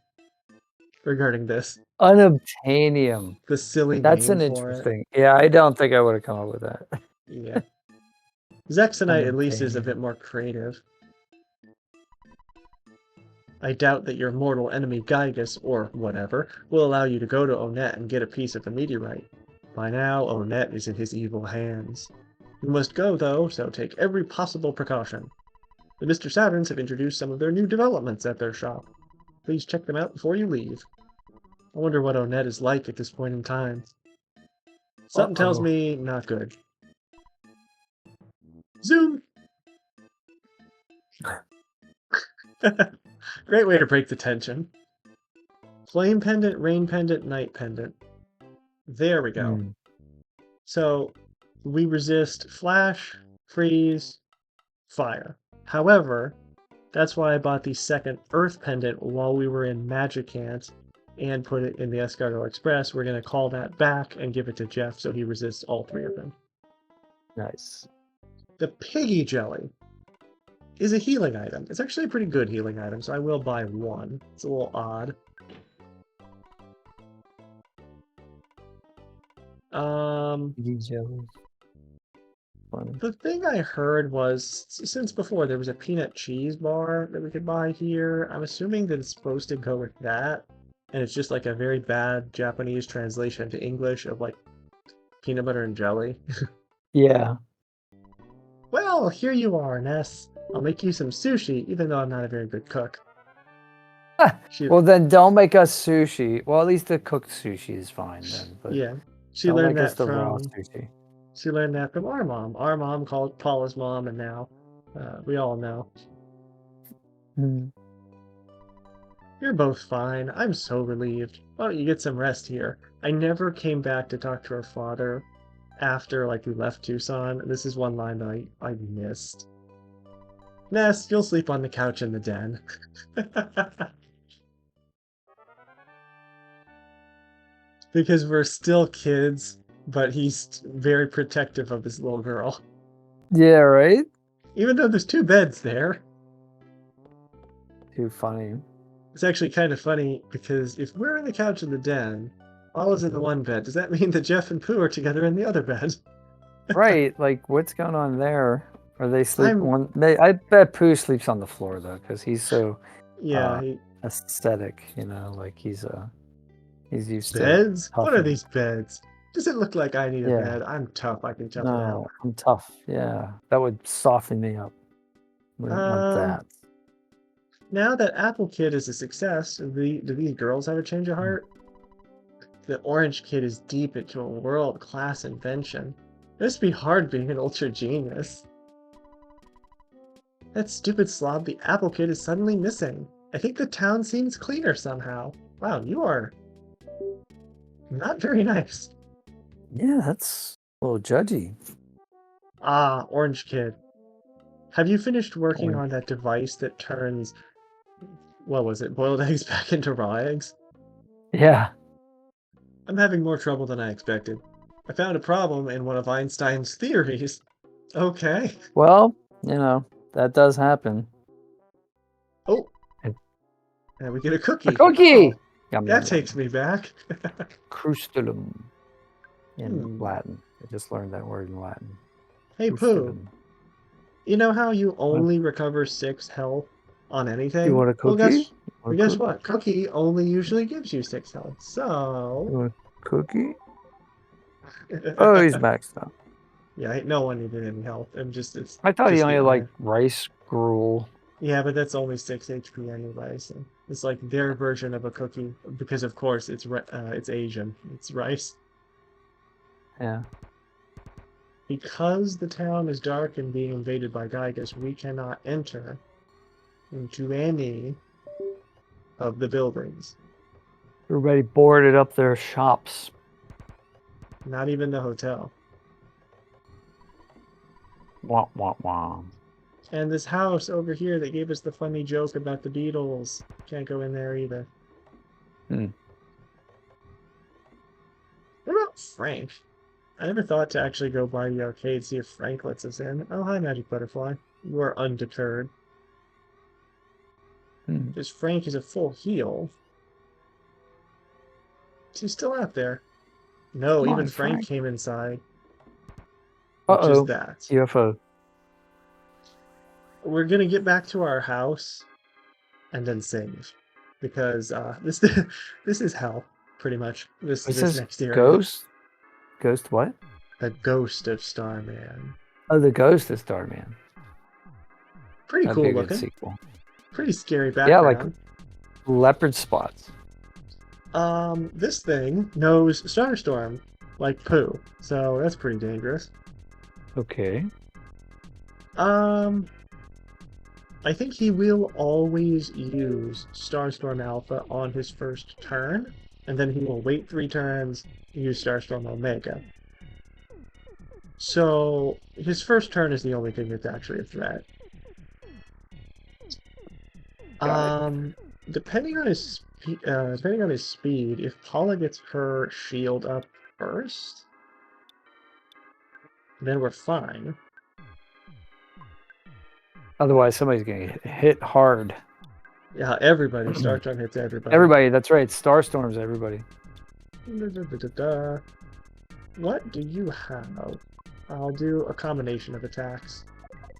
regarding this. Unobtainium. The silly That's name an for it. interesting. Yeah, I don't think I would have come up with that. Yeah. Zexonite at least is a Unobtainium. bit more creative. I doubt that your mortal enemy Gygus, or whatever, will allow you to go to Onet and get a piece of the meteorite. By now, Onet is in his evil hands. You must go, though, so take every possible precaution. The Mr. Saturns have introduced some of their new developments at their shop. Please check them out before you leave. I wonder what Onet is like at this point in time. Something tells me not good. Zoom! Great way to break the tension. Flame pendant, rain pendant, night pendant. There we go. So we resist flash, freeze, fire. However, that's why I bought the second Earth pendant while we were in Magicant and put it in the Escargot Express. We're going to call that back and give it to Jeff so he resists all three of them. Nice. The Piggy Jelly is a healing item. It's actually a pretty good healing item, so I will buy one. It's a little odd. Jelly. Funny. The thing I heard was, since before there was a peanut cheese bar that we could buy here, I'm assuming that it's supposed to go with that, and it's just like a very bad Japanese translation to English of like peanut butter and jelly. Yeah. Well, here you are, Ness. I'll make you some sushi, even though I'm not a very good cook. Well, then don't make us sushi. Well, at least the cooked sushi is fine then. But yeah, she don't learned make us that the raw from sushi. she learned that from our mom. Our mom called Paula's mom, and now we all know. You're both fine. I'm so relieved. Why don't you get some rest here? I never came back to talk to her father after like we left Tucson. This is one line that I missed. Ness, you'll sleep on the couch in the den. Because we're still kids, but he's very protective of this little girl. Yeah, right? Even though there's two beds there. Too funny. It's actually kind of funny because if we're in the couch in the den, Paula's in the one bed, does that mean that Jeff and Pooh are together in the other bed? Right, like what's going on there? Are they sleep one? I bet Pooh sleeps on the floor though, because he's so aesthetic. You know, like he's used beds? to What are these beds? Does it look like I need a bed? I'm tough. I can tough it out. No, I'm tough. Yeah, that would soften me up. Wouldn't want that. Now that Apple Kid is a success, do these girls have a change of heart? The Orange Kid is deep into a world-class invention. It must be hard being an ultra genius. That stupid slob, the Apple Kid, is suddenly missing. I think the town seems cleaner somehow. Wow, you are not very nice. Yeah, that's a little judgy. Ah, Orange Kid. Have you finished working on that device that turns, what was it, boiled eggs back into raw eggs? Yeah. I'm having more trouble than I expected. I found a problem in one of Einstein's theories. Okay. Well, you know, that does happen. Oh. And we get a cookie. A cookie! Oh, that takes me back. Crustulum in Latin. I just learned that word in Latin. Hey, Pooh. You know how you only recover 6 health on anything? You want a cookie? Well, guess what? Cookie only usually gives you 6 health. So... You want a cookie? Oh, he's maxed out. Yeah, no one needed any health. I thought he only had like rice gruel. Yeah, but that's only 6 HP anyway. So it's like their version of a cookie because, of course, it's Asian. It's rice. Yeah. Because the town is dark and being invaded by Gygas, we cannot enter into any of the buildings. Everybody boarded up their shops. Not even the hotel. Wah, wah, wah. And this house over here that gave us the funny joke about the Beatles. Can't go in there either. What about Frank? I never thought to actually go by the arcade, see if Frank lets us in. Oh, hi, Magic Butterfly. You are undeterred. Because Frank is a full heal. Is he still out there? No, even Frank came inside. Which is that. UFO. We're gonna get back to our house and then save. Because this is hell, pretty much. This next area. Ghost? Ghost what? The Ghost of Starman. Oh, the Ghost of Starman. Pretty That'd cool be a looking. good sequel. Pretty scary background. Yeah, like leopard spots. This thing knows Starstorm, like Pooh, so that's pretty dangerous. Okay. I think he will always use Starstorm Alpha on his first turn, and then he will wait 3 turns, use Starstorm Omega. So his first turn is the only thing that's actually a threat. Got it. Depending on his speed, if Paula gets her shield up first, then we're fine. Otherwise, somebody's going to get hit hard. Yeah, everybody. Starstorm hits everybody. Everybody, that's right. Starstorms everybody. What do you have? I'll do a combination of attacks.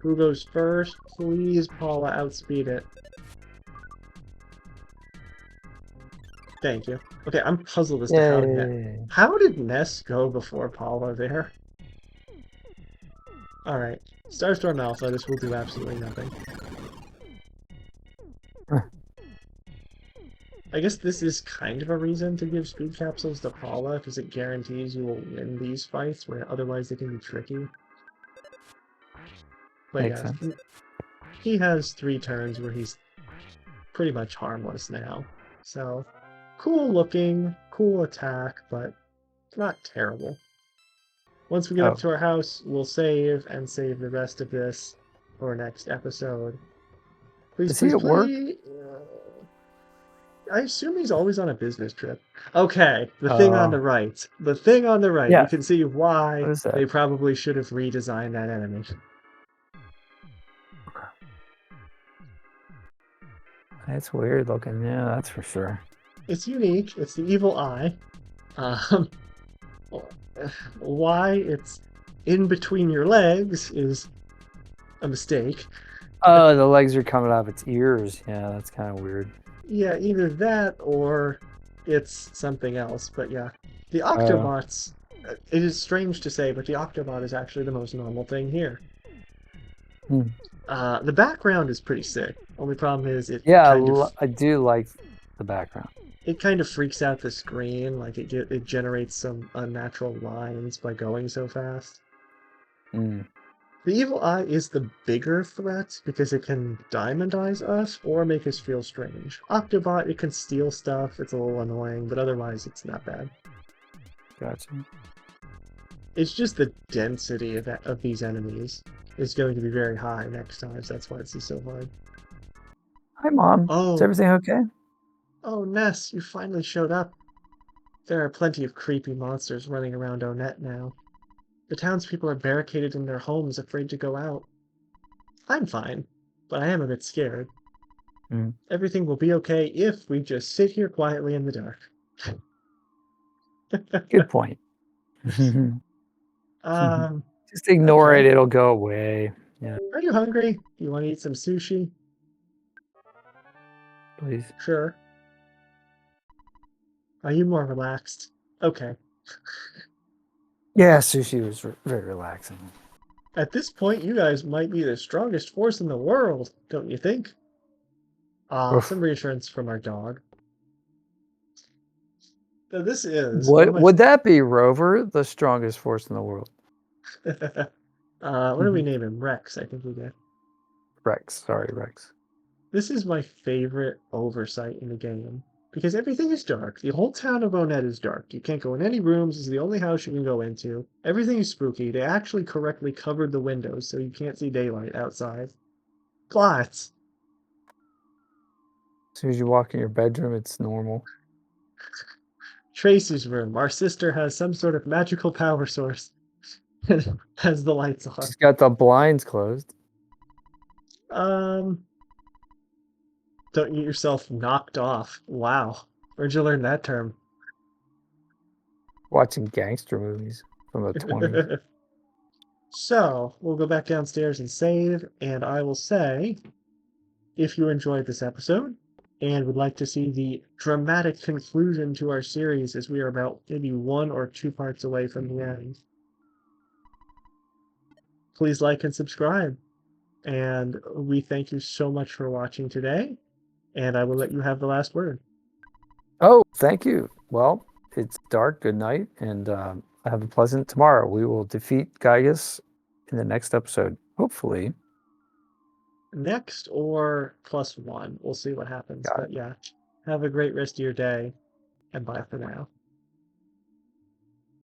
Who goes first? Please, Paula, outspeed it. Thank you. Okay, I'm puzzled as to Yay. how did Ness go before Paula there? Alright. Starstorm Alpha, this will do absolutely nothing. I guess this is kind of a reason to give speed capsules to Paula, because it guarantees you will win these fights, where otherwise they can be tricky. But Makes yeah, sense. he has 3 turns where he's pretty much harmless now. So, cool looking, cool attack, but not terrible. Once we get up to our house, we'll save and save the rest of this for next episode. Please, Is he please, at work? please. I assume he's always on a business trip. Okay, the thing on the right. The thing on the right. Yeah. You can see why What is that? they probably should have redesigned that animation. That's weird looking. Yeah, that's for sure. It's unique. It's the evil eye. Why it's in between your legs is a mistake. Oh, the legs are coming out of its ears. Yeah, that's kind of weird. Yeah, either that or it's something else. But yeah, the Octobots, it is strange to say, but the Octobot is actually the most normal thing here. The background is pretty sick. Only problem is it I do like the background. It kind of freaks out the screen, like it generates some unnatural lines by going so fast. The evil eye is the bigger threat because it can diamondize us or make us feel strange. Octobot, it can steal stuff, it's a little annoying, but otherwise it's not bad. Gotcha. It's just the density of these enemies is going to be very high next time, so that's why it's so hard. Hi, Mom. Oh. Is everything okay? Oh, Ness, you finally showed up. There are plenty of creepy monsters running around Onett now. The townspeople are barricaded in their homes, afraid to go out. I'm fine, but I am a bit scared. Everything will be okay if we just sit here quietly in the dark. Good point. Just ignore it, it'll go away. Yeah. Are you hungry? Do you want to eat some sushi? Please. Sure. Are you more relaxed? Okay. Yeah, sushi was very relaxing. At this point, you guys might be the strongest force in the world, don't you think? Some reassurance from our dog. So this is... What would that be, Rover? The strongest force in the world. What do we name him? Rex, I think we did. Rex. Sorry, Rex. This is my favorite oversight in the game. Because everything is dark. The whole town of Onett is dark. You can't go in any rooms. This is the only house you can go into. Everything is spooky. They actually correctly covered the windows so you can't see daylight outside. But as soon as you walk in your bedroom, it's normal. Tracy's room. Our sister has some sort of magical power source. Has the lights on. She's got the blinds closed. Don't get yourself knocked off. Wow. Where'd you learn that term? Watching gangster movies from the 20s. So, we'll go back downstairs and save, and I will say, if you enjoyed this episode, and would like to see the dramatic conclusion to our series as we are about maybe 1 or 2 parts away from the end, please like and subscribe. And we thank you so much for watching today, and I will let you have the last word. Oh, thank you. Well, it's dark. Good night, and have a pleasant tomorrow. We will defeat Gaius in the next episode, hopefully. Next or +1. We'll see what happens. But yeah, have a great rest of your day, and bye for now.